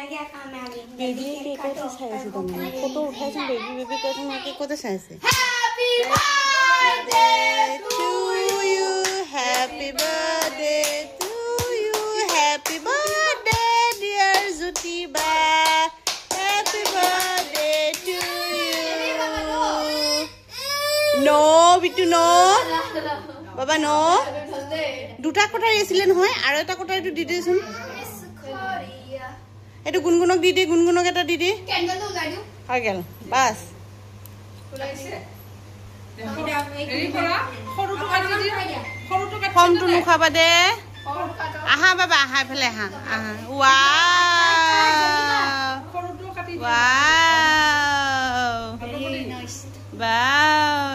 क्या काम है अभी बेबी केक को तो साइज तो मैंने फोटो उठाया था बेबी बेबी को तो मैं केक को तो साइज है happy birthday to you happy birthday to you happy birthday dear जुतीबा happy birthday to you no बिटू नो बाबा नो দুটা কোঠাৰি আছিল নহয় আৰু এটা কোঠাৰিটো দি দেচোন এটো গুনগুনক দি দে গুনগুনক এটা দি দে ক্যান্ডেল তো উলাই দিও হৈ গেল বাস উলাইছে এৰি পৰা সৰুটো কাটি দি সৰুটো কাটি ফমটো নুখাবা দে আহা বাবা আহা ফেলে আহা আহা ওয়াও সৰুটো কাটি wow very nice wow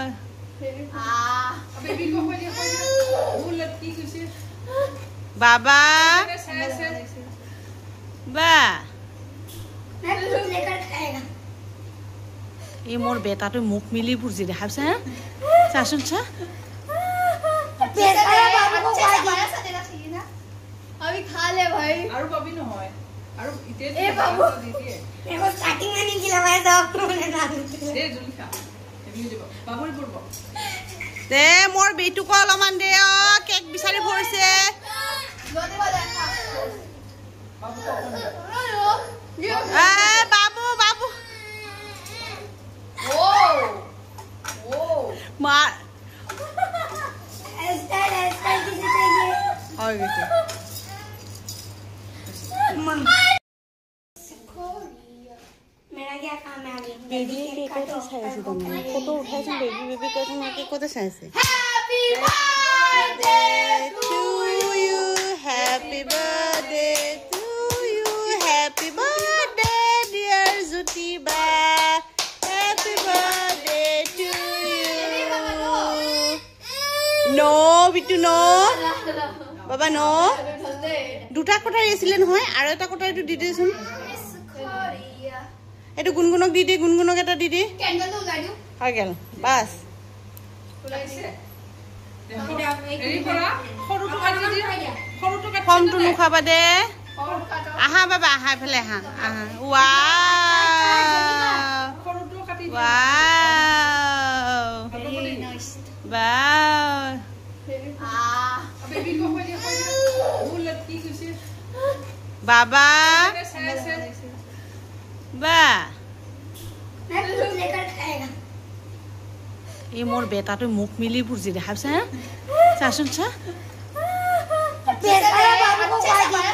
baby को कोई वो लड़की किसी बाबा बा मैं तो लेकर खाएगा ये मोर बेटा तो मुख मिली पुरजी दे हाबसा सासुन सा बेटा बाबू को खाया सा देना चाहिए ना अभी खा ले भाई आरो बाबी न होय आरो इते ए बाबू दीदी मेरे को स्टार्टिंग में नहीं खिलाया था डॉक्टर ने कहा दे जुलिका एबी देबो बाबुरी पड़बो दे मोर बेटू को अलमान दे केक बिचारी फरसे जोदे वाला बाबू को ए बाबू बाबू ओ ओ मार स्टाइल किसे चाहिए हो गए मेरा क्या काम है अभी बेबी केक को तो साइज तो मैंने फोटो उठाया था बेबी बेबी को तो मैं केक को तो साइज है happy birthday to you happy birthday to you happy birthday dear Zutiba happy birthday to you no bitu no baba no দুটা কোঠাৰি আছিল নহয় আৰু এটা কোঠাৰিটো দি দেচোন এটো গুনগুনক দি দে গুনগুনক এটা দি দে ক্যান্ডেল তো উলাই দিও হৈ গেল বাস উলাইছে এৰি পৰা সৰুটো কাটি দি সৰুটো কাটি ফমটো নুখাবা দে और काटो আহা বাবা আহা ফেলে আহা আহা ওয়াও সৰুটো কাটি দি wow very nice wow baby को कोई वो लड़की किसी बाबा से बा मैं तो लेकर खाएगा ये मोर बेटा तो मुख मिली पुरजी दे हाबसा सासुन सा बेटा बाबू को खाया